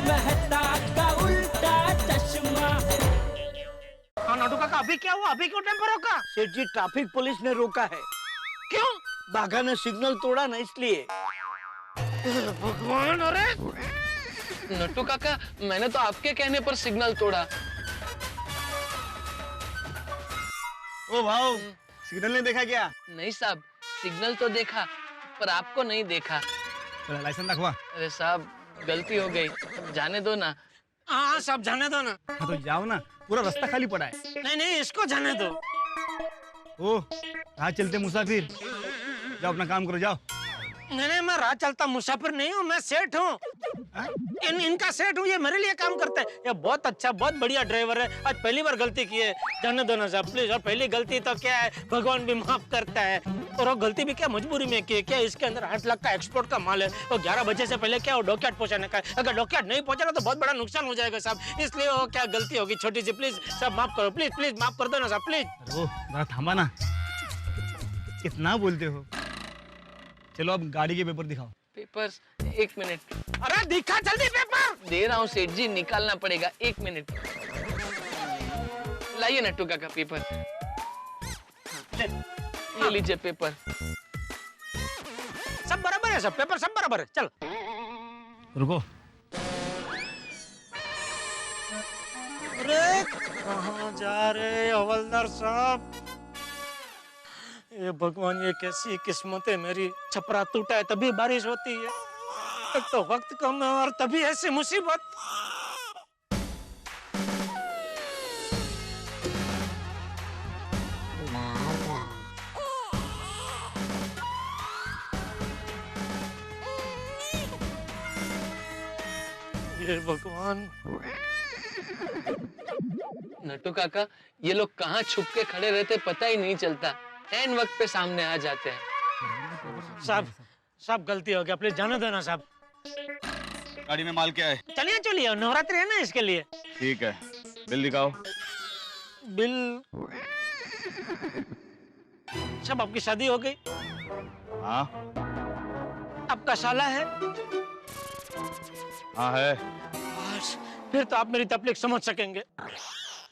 मेहता का उल्टा चश्मा। नटू काका अभी क्या हुआ? अभी क्यों टेम्पो रोका? सेठ जी ट्रैफिक पुलिस ने रोका है। क्यों? बाघा ने सिग्नल तोड़ा ना इसलिए। भगवान, अरे नट्टू काका, मैंने तो आपके कहने पर सिग्नल तोड़ा। ओ भाव, सिग्नल नहीं देखा क्या? नहीं साहब, सिग्नल तो देखा पर आपको नहीं देखा। लाइसेंस रखवा। अरे साहब, गलती हो गई, जाने दो ना। हाँ सब जाने दो ना। हाँ तो जाओ ना, पूरा रास्ता खाली पड़ा है। नहीं नहीं, इसको जाने दो। ओ कहाँ चलते मुसाफिर, जाओ अपना काम करो जाओ। नहीं नहीं, मैं राह चलता मुसाफिर नहीं हूँ, मैं सेठ हूँ। इनका सेठ हूँ, ये मेरे लिए काम करते हैं। ये बहुत अच्छा, बहुत बढ़िया ड्राइवर है। आज पहली बार गलती की है, जाने दो ना साहब प्लीज। और पहली गलती तो क्या है, भगवान भी माफ करता है। और वो गलती भी क्या मजबूरी में की है। क्या इसके अंदर 8 लाख का एक्सपोर्ट का माल है, और 11 बजे से पहले क्या वो डॉक्यार्ड पहुंचाने का है। अगर डॉक्यार्ड नहीं पहुंचा तो बहुत बड़ा नुकसान हो जाएगा साहब, इसलिए वो क्या गलती होगी छोटी सी। प्लीज सब माफ करो, प्लीज प्लीज माफ कर दो ना साहब प्लीज। ओ जरा थामा ना, कितना बोलते हो। चलो अब गाड़ी के पेपर दिखाओ। Papers, 1 minute. अरे दिखा जल्दी पेपर। दे रहा हूँ सेठ जी, निकालना पड़ेगा, 1 मिनट। लाइए नट्टू काका पेपर। ये लीजिए पेपर। सब बराबर है, सब पेपर सब बराबर है। चल रुको। अरे कहाँ जा रहे हवलदार साहब? ये भगवान, ये कैसी किस्मत है मेरी। छपरा टूटा है तभी बारिश होती है, एक तो वक्त कम है और तभी ऐसी मुसीबत। ये भगवान। नट्टू काका, ये लोग कहाँ छुप के खड़े रहते पता ही नहीं चलता, एन वक्त पे सामने आ जाते हैं। साहब साहब गलती हो गया, प्लीज जाने देना साहब। गाड़ी में माल क्या है? चलिए चलिए, नवरात्रि है ना इसके लिए। ठीक है, बिल दिखाओ। बिल सब आपकी शादी हो गई, हाँ आपका साला है। हाँ है। बस, फिर तो आप मेरी तकलीफ समझ सकेंगे।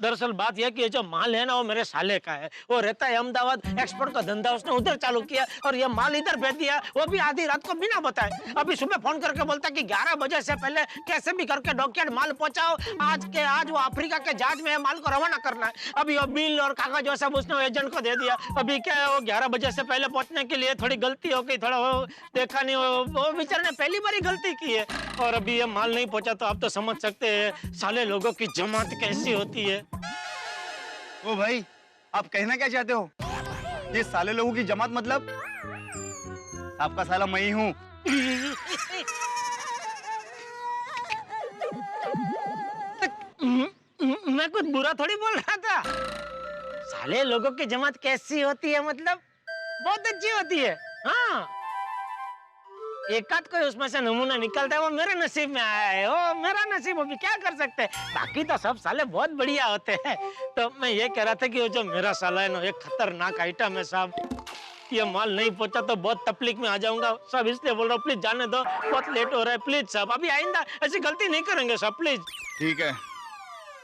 दरअसल बात यह कि ये जो माल है ना, वो मेरे साले का है। वो रहता है अहमदाबाद, एक्सपोर्ट का धंधा उसने उधर चालू किया और ये माल इधर भेज दिया, वो भी आधी रात को बिना बताए। अभी सुबह फोन करके बोलता कि 11 बजे से पहले कैसे भी करके डॉक्यार्ड माल पहुंचाओ, आज वो अफ्रीका के जहाज में माल को रवाना करना है। अभी वो बिल और कागज वो सब उसने एजेंट को दे दिया। अभी क्या है, वो 11 बजे से पहले पहुंचने के लिए थोड़ी गलती हो गई, थोड़ा वो देखा नहीं, वो बेचारे ने पहली बार ही गलती की है। और अभी ये माल नहीं पहुंचा तो आप तो समझ सकते हैं साले लोगों की जमात कैसी होती है। ओ भाई, आप कहना क्या चाहते हो? ये साले लोगों की जमात मतलब? आपका साला मैं ही हूँ। मैं कुछ बुरा थोड़ी बोल रहा था। साले लोगों की जमात कैसी होती है मतलब बहुत अच्छी होती है। हाँ, एक आध कोई उसमें से नमूना निकलता है, वो मेरे नसीब में आया है, वो मेरा नसीब, अभी क्या कर सकते हैं। बाकी तो सब साले बहुत बढ़िया होते हैं। तो मैं ये कह रहा था कि वो जो मेरा साला है ना, एक खतरनाक आइटम है साहब। ये माल नहीं पहुंचा तो बहुत तकलीफ में आ जाऊंगा साहब, इसलिए बोल रहा हूँ प्लीज जाने दो, बहुत लेट हो रहा है प्लीज साहब। अभी आइंदा ऐसी गलती नहीं करेंगे साहब प्लीज। ठीक है,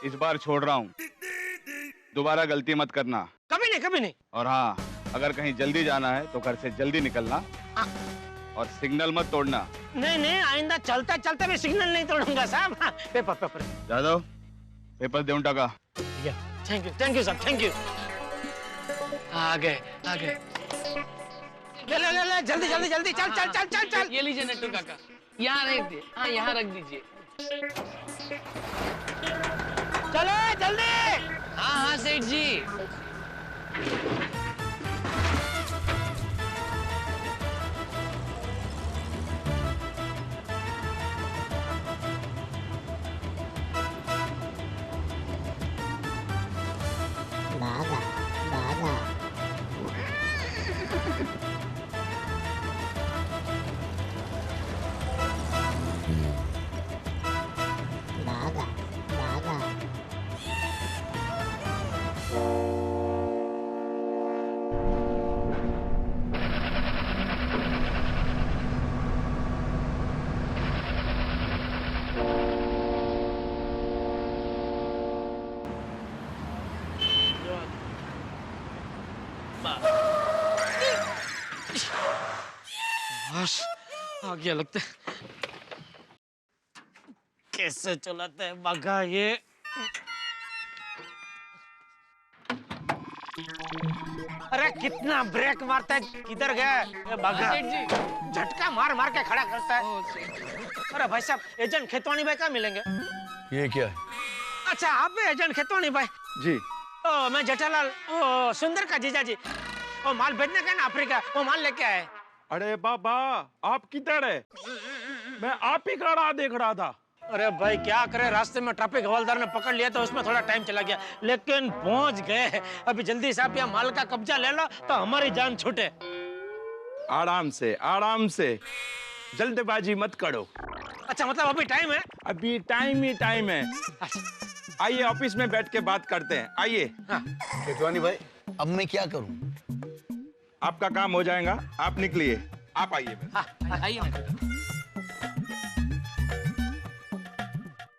इस बार छोड़ रहा हूँ, दोबारा गलती मत करना। कभी नहीं, कभी नहीं। और हाँ, अगर कहीं जल्दी जाना है तो घर से जल्दी निकलना और सिग्नल मत तोड़ना। नहीं नहीं, आइंदा चलते चलते भी सिग्नल नहीं तोड़ूंगा साहब। हाँ, पेपर पेपर जादव, पेपर देऊन टाका। थैंक यू साहब, थैंक यू। आ गए, आ गए। ले जल्दी जल्दी जल्दी, चल चल चल चल चल। ये लीजिए नट्टू काका, यहाँ रख दे। हाँ, यहाँ रख दीजिए। चलो जल्दी। हाँ हाँ सेठ जी। आ गया लगता है। कैसे चलाते हैं बागा ये? अरे कितना ब्रेक मारता है, किधर गया ये बागा? सेठ जी। झटका मार मार के खड़ा करता है। ओ, सेठ। अरे भाई साहब, एजेंट खेतवानी भाई कहाँ मिलेंगे? ये क्या है? अच्छा आप भी एजेंट खेतवानी भाई? जी। ओ मैं जेठालाल, ओ सुंदर का जीजा जी। ओ माल भेजने का ना अफ्रीका, वो माल लेके आए। अरे बाबा, आप किधर है? मैं आप ही का राह देख रहा था। अरे भाई क्या करे, रास्ते में ट्रैफिक हवलदार ने पकड़ लिया तो उसमें थोड़ा टाइम चला गया, लेकिन पहुंच गए। अभी जल्दी से आप यहाँ माल का कब्जा ले लो तो हमारी जान छूटे। आराम से, आराम से, जल्दबाजी मत करो। अच्छा मतलब अभी टाइम है? अभी टाइम ही टाइम है। अच्छा आइए ऑफिस में बैठ के बात करते हैं, आइए। खेतवानी भाई, अब मैं क्या करूं? आपका काम हो जाएगा, आप निकलिए, आप आइए। आइए।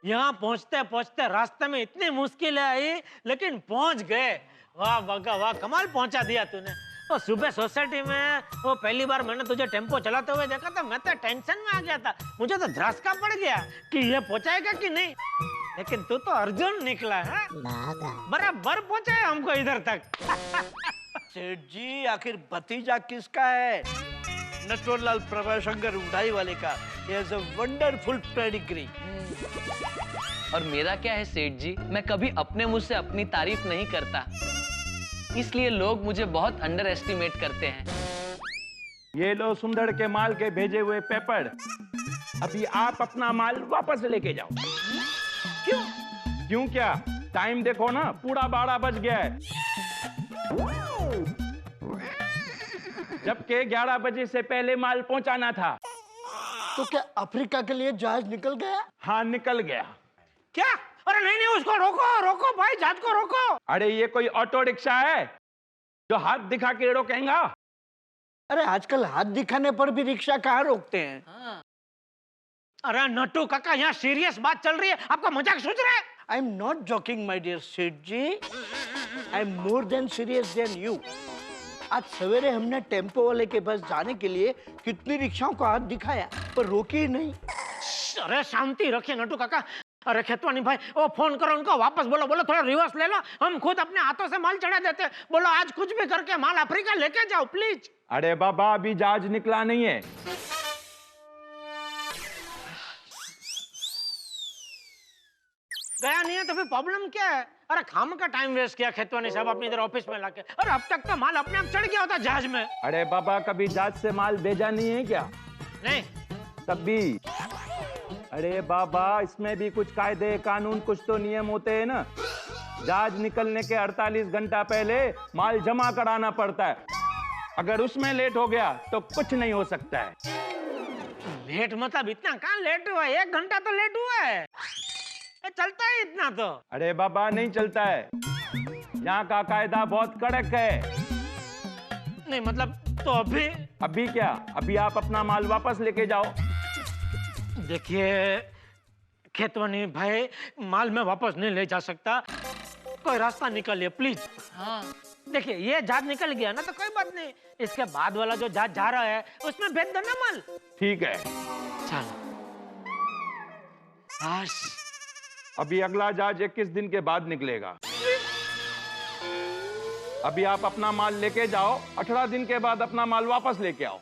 यहाँ पहुँचते पहुँचते रास्ते में इतनी मुश्किल आई, लेकिन पहुँच गए। वाह बगा वाह, कमाल पहुँचा दिया तूने। वो सुबह सोसाइटी में वो पहली बार मैंने तुझे टेम्पो चलाते हुए देखा था, मैं तो टेंशन में आ गया था। मुझे तो धड़ाका पड़ गया कि ये पहुँचाएगा कि नहीं, लेकिन तू तो अर्जुन निकला है, बराबर पहुँचाया हमको इधर तक। सेठ जी, आखिर भतीजा किसका है? नटवरलाल प्रभाशंकर उड़ाई वाले का। He has a wonderful pedigree. और मेरा क्या है सेठ जी, मैं कभी अपने मुंह से अपनी तारीफ नहीं करता, इसलिए लोग मुझे बहुत अंडर एस्टिमेट करते हैं। ये लो सुंदर के माल के भेजे हुए पेपर। अभी आप अपना माल वापस लेके जाओ। क्यों? क्यों क्या? टाइम देखो ना, पूरा 12 बज गया है, जबकि 11 बजे से पहले माल पहुंचाना था। तो क्या अफ्रीका के लिए जहाज निकल गया? हाँ निकल गया। क्या? अरे नहीं नहीं, उसको रोको रोको भाई, जहाज को रोको। अरे ये कोई ऑटो रिक्शा है जो हाथ दिखा के रोकेगा? अरे आजकल हाथ दिखाने पर भी रिक्शा कहाँ रोकते हैं? हाँ। अरे नट्टू काका, यहाँ सीरियस बात चल रही है, आपका मजाक सोच रहे हैं? I am not joking, my dear सेठ जी। I am more than serious than you. आज सवेरे हमने टेम्पो वाले के पास जाने के लिए कितनी रिक्शाओं को हाथ दिखाया, पर रोकी ही नहीं। अरे शांति रखिए नट्टू काका। अरे खेतवानी भाई, वो फोन करो उनको, वापस बोलो, बोलो थोड़ा रिवर्स ले लो, हम खुद अपने हाथों से माल चढ़ा देते। बोलो आज कुछ भी करके माल अफ्रीका लेके जाओ प्लीज। अरे बाबा, अभी जहाज निकला नहीं है। गया नहीं है तो फिर प्रॉब्लम क्या है? अरे खाम का टाइम वेस्ट किया खेतवानी साहब अपने इधर ऑफिस में लाके, और अब तक तो माल अपने आप चढ़ गया होता जहाज में। अरे बाबा, कभी जहाज से माल भेजा नहीं है क्या? नहीं। तब भी। अरे बाबा, इसमें भी कुछ कायदे कानून, कुछ तो नियम होते हैं ना। जहाज निकलने के 48 घंटा पहले माल जमा कराना पड़ता है। अगर उसमें लेट हो गया तो कुछ नहीं हो सकता है। लेट मतलब इतना कहाँ लेट हुआ है? 1 घंटा तो लेट हुआ है। चलता है इतना तो? अरे बाबा, नहीं चलता है, यहाँ का कायदा बहुत कड़क है। नहीं मतलब तो अभी क्या? अभी आप अपना माल वापस लेके जाओ। देखिए खेतवानी भाई, माल मैं वापस नहीं ले जा सकता, कोई रास्ता निकालिए प्लीज। हाँ। देखिए ये जहाज निकल गया ना तो कोई बात नहीं, इसके बाद वाला जो जहाज जा रहा है उसमें भेज देना माल। ठीक है। चलो। अभी अगला जहाज 21 दिन के बाद निकलेगा। अभी आप अपना माल लेके जाओ, 18 दिन के बाद अपना माल वापस लेके आओ।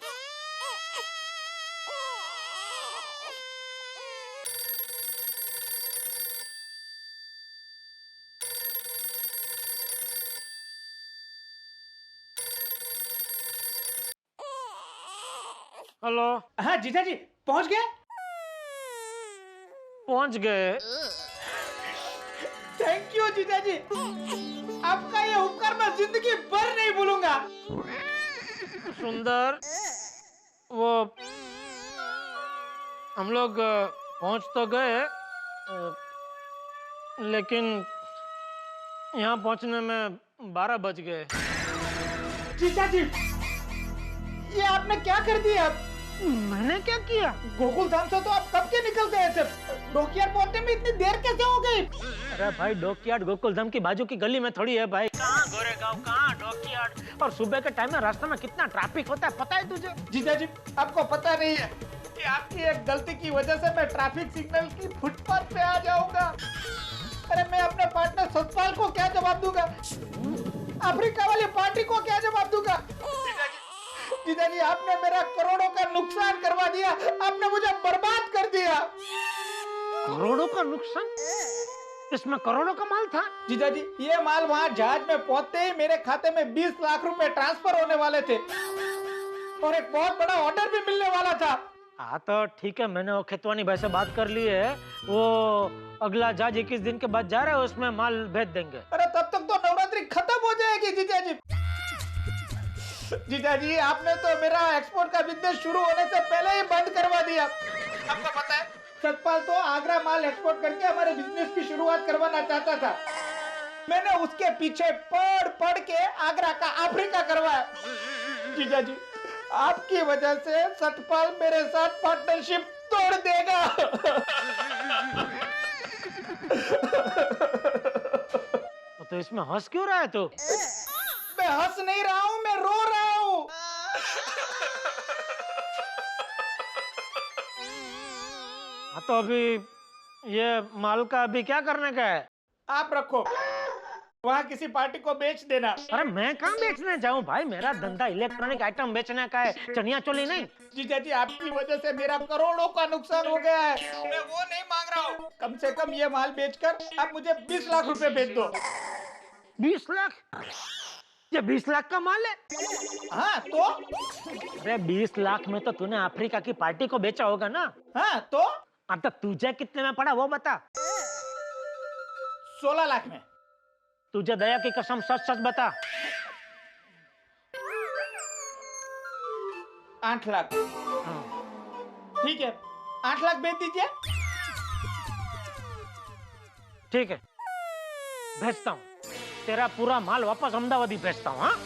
हेलो। हाँ जीजा जी, पहुंच गए? पहुंच गए। थैंक यू जीजा जी, आपका ये उपकार मैं जिंदगी भर नहीं भूलूंगा। सुंदर, वो हम लोग पहुंच तो गए, लेकिन यहाँ पहुंचने में 12 बज गए। जीजा जी, ये आपने क्या कर दिया? मैंने क्या किया? गोकुल धाम से तो आप कब के निकल गए थे, डोकियार्ड पहुंचने में इतनी देर कैसे हो गई? अरे भाई, डोकियार्ड गोकुल धाम की बाजू की गली में थोड़ी है भाई। कहाँ गोरेगांव, कहाँ डोकियार्ड, और सुबह के टाइम में रास्ते में कितना ट्रैफिक होता है पता है तुझे? जीजा जी, आपको पता नहीं है, कि आपकी एक गलती की वजह से मैं ट्रैफिक सिग्नल की फुटपाथ पे आ जाऊंगा। अरे मैं अपने पार्टनर सतपाल को क्या जवाब दूंगा? अफ्रीका वाली पार्टी को क्या जवाब दूंगा? जीजाजी आपने मेरा करोड़ों का नुकसान करवा दिया, आपने मुझे बर्बाद कर दिया। करोड़ों का नुकसान? इसमें करोड़ों का माल था? जीजाजी ये माल वहाँ जहाज में पहुंचते ही मेरे खाते में 20 लाख रुपए ट्रांसफर होने वाले थे और एक बहुत बड़ा ऑर्डर भी मिलने वाला था। हाँ तो ठीक है, मैंने वो खेतवानी भाई से बात कर ली है, वो अगला जहाज 21 दिन के बाद जा रहा है, उसमें माल भेज देंगे। अरे तब तक तो नवरात्रि खत्म हो जाएगी जीजाजी। जीजाजी आपने तो मेरा एक्सपोर्ट का बिजनेस शुरू होने से पहले ही बंद करवा दिया। आपको पता है सतपाल तो आगरा माल एक्सपोर्ट करके हमारे बिजनेस की शुरुआत करवाना चाहता था। मैंने उसके पीछे पढ़ के आगरा का अफ्रीका करवाया। जीजाजी आपकी वजह से सतपाल मेरे साथ पार्टनरशिप तोड़ देगा। तो इसमें हंस क्यों रहा है तू? मैं हंस नहीं रहा हूँ, मैं रो रहा हूँ। हाँ तो अभी ये माल का अभी क्या करने का है? आप रखो, वहाँ किसी पार्टी को बेच देना। अरे मैं कहाँ बेचने जाऊँ भाई, मेरा धंधा इलेक्ट्रॉनिक आइटम बेचने का है, चनिया चोली नहीं। जीजाजी आपकी वजह से मेरा करोड़ों का नुकसान हो गया है, मैं वो नहीं मांग रहा हूँ। कम से कम ये माल बेचकर आप मुझे 20 लाख रुपए भेज दो। 20 लाख? ये 20 लाख का माल है? हाँ तो? अरे 20 लाख में तो तूने अफ्रीका की पार्टी को बेचा होगा ना? हाँ तो? हाँ तो तुझे कितने में पड़ा वो बता। 16 लाख में। तुझे दया की कसम सच सच बता। 8 लाख। ठीक है 8 लाख भेज दीजिए। ठीक है भेजता हूँ, तेरा पूरा माल वापस अहमदाबाद ही भेजता हूँ। हाँ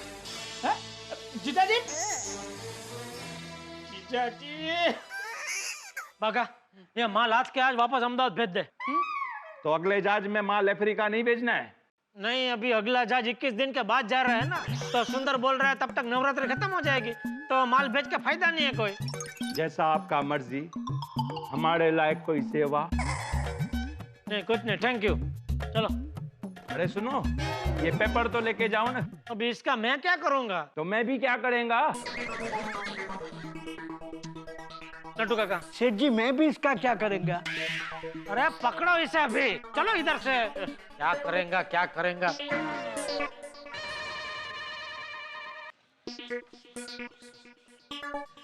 जीजाजी जीजाजी बागा ये माल आज के आज वापस अहमदाबाद भेज दे। तो अगले जहाज में माल अफ्रीका नहीं भेजना है? नहीं अभी अगला जहाज 21 दिन के बाद जा रहा है ना, तो सुंदर बोल रहा है तब तक नवरात्रि खत्म हो जाएगी, तो माल भेज के फायदा नहीं है कोई। जैसा आपका मर्जी, हमारे लायक कोई सेवा नहीं कुछ नहीं, थैंक यू। चलो। अरे सुनो, ये पेपर तो लेके जाओ ना। अभी इसका मैं क्या करूंगा? तो मैं भी क्या करेंगा? नटू काका। सेठ जी मैं भी इसका क्या करेंगा? अरे पकड़ो इसे अभी, चलो इधर से। क्या करेंगा क्या करेंगा?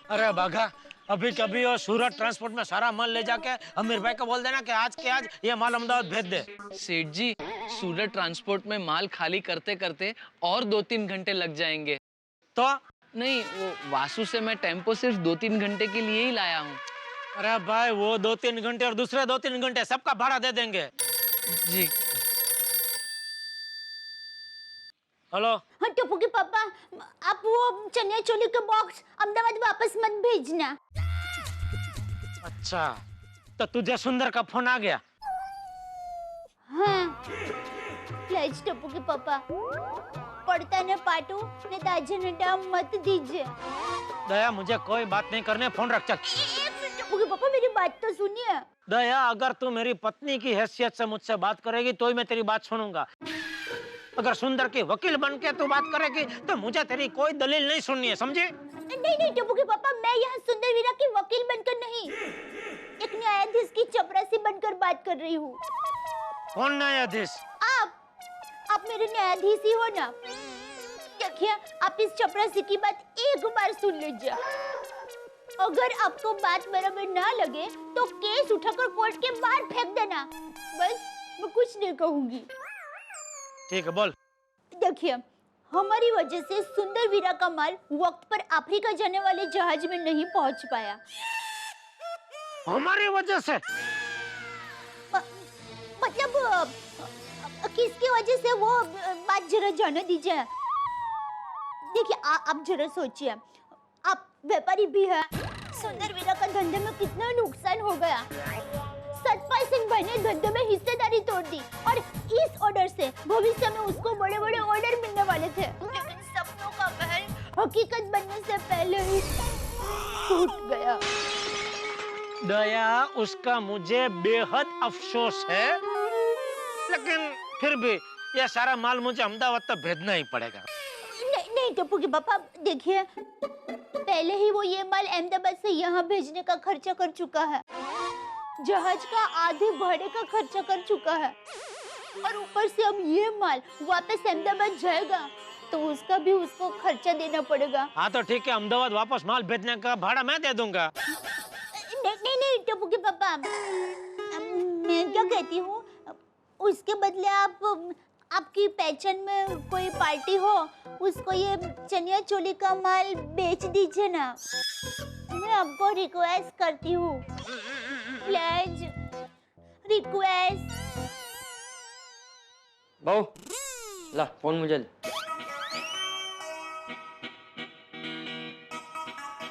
अरे बाघा अभी कभी वो सूरत ट्रांसपोर्ट में सारा माल ले जाके अमीर भाई को बोल देना कि आज के आज ये माल अहमदाबाद भेज दे। सेठ जी सूरत ट्रांसपोर्ट में माल खाली करते करते और 2-3 घंटे लग जाएंगे। तो नहीं वो वासु से मैं टेम्पो सिर्फ 2-3 घंटे के लिए ही लाया हूँ। अरे भाई वो 2-3 घंटे और दूसरे 2-3 घंटे सबका भाड़ा दे देंगे। जी हेलो। हाँ टप्पू के पापा, आप वो चनिया चोली का बॉक्स अहमदाबाद वापस मत भेजना। अच्छा तो तुझे सुंदर का फोन आ गया? हाँ प्लीज टप्पू के पापा, पड़ता न पाटू ने दाजे ने डाम मत दीजिए। दया मुझे कोई बात नहीं करने, फोन रख। चल एक मिनट टप्पू के पापा, मेरी बात तो सुनिए। दया अगर तू मेरी पत्नी की हैसियत से मुझसे बात करेगी तो ही मैं तेरी बात सुनूंगा। अगर सुंदर के वकील बन के तू बात करेगी तो मुझे तेरी कोई दलील नहीं सुननी है, समझे? नहीं नहीं टप्पू के पापा, मैं यहाँ सुंदर वीरा की वकील बनकर नहीं, एक न्यायाधीश की चपरासी बनकर बात कर रही हूँ। कौन न्यायाधीश? आप मेरे न्यायाधीश ही हो ना। देखिए आप इस चपरासी की बात एक बार सुन लीजिए, अगर आपको बात बराबर ना लगे तो केस उठाकर कोर्ट के बाहर फेंक देना, बस मैं कुछ नहीं कहूंगी। ठीक है बोल। देखिए हमारी वजह से सुंदर वीरा का माल वक्त पर अफ्रीका जाने वाले जहाज में नहीं पहुंच पाया। हमारी वजह से? मतलब किसकी वजह से वो बात जरा जाने दीजिए। देखिए आप जरा सोचिए, आप व्यापारी भी हैं, सुंदर वीरा का धंधे में कितना नुकसान हो गया। सतपाल सिंह भाई ने धंधे में हिस्सेदारी तोड़ दी और इस ऑर्डर से भविष्य में उसको बड़े बड़े ऑर्डर मिलने वाले थे, लेकिन सपनों का महल हकीकत बनने से पहले ही टूट गया। दया, उसका मुझे बेहद अफसोस है, लेकिन फिर भी यह सारा माल मुझे अहमदाबाद तक भेजना ही पड़ेगा। नहीं नहीं टप्पू के पापा, देखिए पहले ही वो ये माल अहमदाबाद से यहाँ भेजने का खर्चा कर चुका है, जहाज का आधे भाड़े का खर्चा कर चुका है, और ऊपर से अब ये माल वापस अहमदाबाद जाएगा तो उसका भी उसको खर्चा देना पड़ेगा। हाँ तो ठीक है, अहमदाबाद वापस माल भेजने का भाड़ा मैं दे दूंगा। नहीं नहीं टप्पू के पापा, मैं क्या कहती हूँ, उसके बदले आपकी पहचान में कोई पार्टी हो, उसको ये चनिया चोली का माल बेच दीजिए ना। मैं आपको रिक्वेस्ट करती हूँ, प्लीज रिक्वेस्ट। बहू ला फोन मुझे दे।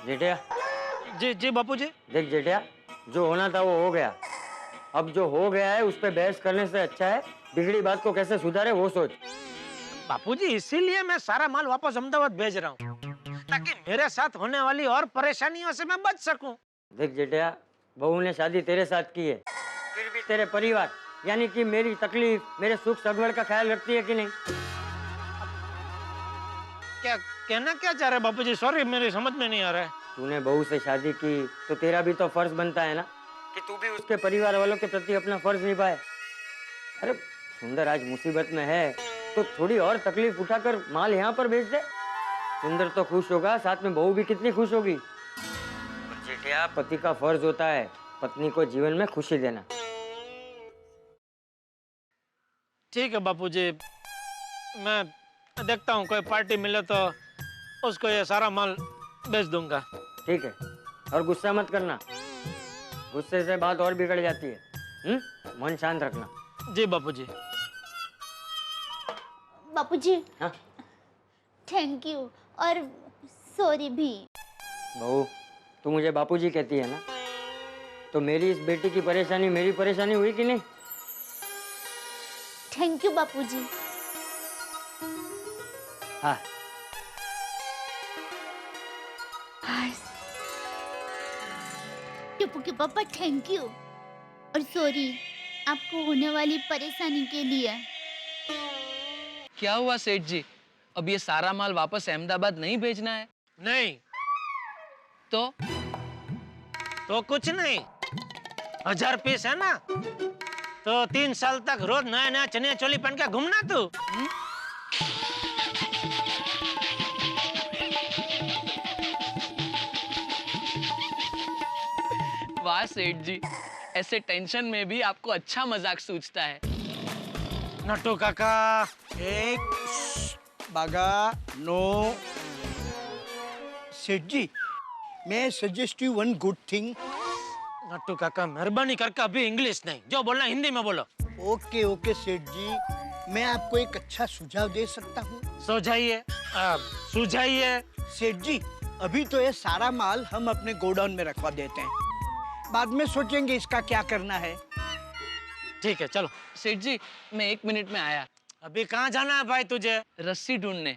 जेठिया। जी जी बापूजी। देख जेठिया, जो होना था वो हो गया। अब जो हो गया है उस पे बहस करने से अच्छा है बिगड़ी बात को कैसे सुधारे वो सोच। बापूजी, इसीलिए मैं सारा माल वापस अहमदाबाद भेज रहा हूँ, ताकि मेरे साथ होने वाली और परेशानियों से मैं बच सकूं। देख जेठिया, बहू ने शादी तेरे साथ की है, फिर भी तेरे परिवार यानी कि मेरी तकलीफ, मेरे सुख सगवड़ का ख्याल रखती है कि नहीं? क्या कहना क्या चाह रहे बापूजी? सॉरी, मेरी समझ में नहीं आ रहा है। तूने बहू से शादी की तो तेरा भी तो फर्ज बनता है ना कि तू भी उसके परिवार वालों के प्रति अपना फर्ज निभाए। अरे सुंदर आज मुसीबत में है तो थोड़ी और तकलीफ उठाकर माल यहाँ पर भेज दे। सुंदर तो खुश होगा, साथ में बहू भी कितनी खुश होगी। जेठिया, पति का फर्ज होता है पत्नी को जीवन में खुशी देना। ठीक है बापूजी, मैं देखता हूँ कोई पार्टी मिले तो उसको ये सारा माल बेच दूंगा। ठीक है, और गुस्सा मत करना, गुस्से से बात और बिगड़ जाती है। मन शांत रखना। जी बापूजी। बापूजी, हाँ थैंक यू और सॉरी भी। बहू, तू मुझे बापूजी कहती है ना, तो मेरी इस बेटी की परेशानी मेरी परेशानी हुई कि नहीं? थैंक यू बापूजी। हाँ टप्पू के पापा, थैंक यू और सॉरी आपको होने वाली परेशानी के लिए। क्या हुआ सेठ जी, अब ये सारा माल वापस अहमदाबाद नहीं भेजना है? नहीं तो कुछ नहीं, 1000 पीस है ना, तो 3 साल तक रोज नया नया चनिया चोली पहन के घूमना तू। वाह सेठ जी, ऐसे टेंशन में भी आपको अच्छा मजाक सूझता है। नट्टू काका, एक बागा नो। सेठ जी, मैं suggest you one good thing. Nattu काका मेहरबानी करके अभी इंग्लिश नहीं, जो बोलना हिंदी में बोलो। ओके ओके सेठ जी, मैं आपको एक अच्छा सुझाव दे सकता हूँ। सुझाइए, सुझाइए। सेठ जी, अभी तो ये सारा माल हम अपने गोडाउन में रखवा देते हैं, बाद में सोचेंगे इसका क्या करना है। ठीक है चलो। सेठ जी, मैं 1 मिनट में आया। अभी कहाँ जाना है भाई तुझे? रस्सी ढूंढने।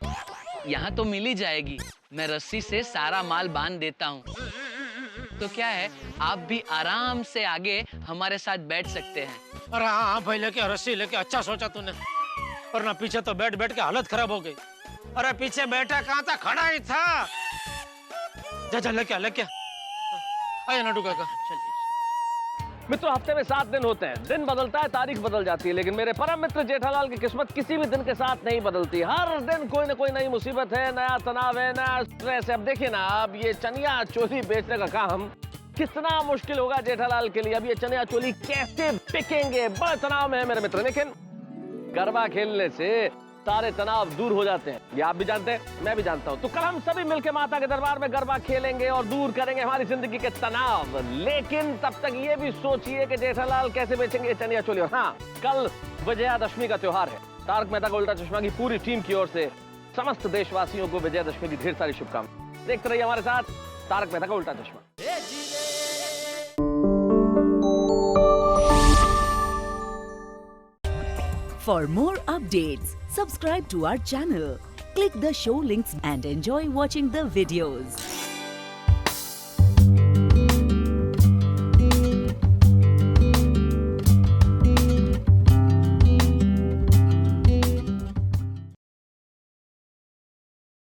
यहाँ तो मिल ही जाएगी, मैं रस्सी से सारा माल बांध देता हूँ। तो क्या है, आप भी आराम से आगे हमारे साथ बैठ सकते हैं। अरे हाँ भाई, लेके रस्सी लेके, अच्छा सोचा तूने, और ना पीछे तो बैठ बैठ के हालत खराब हो गई। अरे पीछे बैठा कहाँ था, खड़ा ही था। जा जा लेके लेके आइए नट्टू काका। मित्रों, हफ्ते में 7 दिन होते हैं, दिन बदलता है, तारीख बदल जाती है, लेकिन मेरे परम मित्र जेठालाल की किस्मत किसी भी दिन के साथ नहीं बदलती। हर दिन कोई न कोई नई मुसीबत है, नया तनाव है, नया स्ट्रेस है। अब देखिए ना, अब ये चनिया चोली बेचने का काम कितना मुश्किल होगा जेठालाल के लिए। अब ये चनिया चोली कैसे बिकेंगे, बड़ा तनाव में है मेरे मित्र। लेकिन गरबा खेलने से सारे तनाव दूर हो जाते हैं, ये आप भी जानते हैं, मैं भी जानता हूं। तो कल हम सभी मिलकर माता के दरबार में गरबा खेलेंगे और दूर करेंगे हमारी जिंदगी के तनाव। लेकिन तब तक ये भी सोचिए कि जेठालाल कैसे बेचेंगे चनिया चोली। और हाँ, कल विजयादशमी का त्योहार है। तारक मेहता का उल्टा चश्मा की पूरी टीम की ओर से समस्त देशवासियों को विजयादशमी की ढेर सारी शुभकामनाएं। देखते रहिए हमारे साथ तारक मेहता का उल्टा चश्मा। For more updates, subscribe to our channel, click the show links and enjoy watching the videos.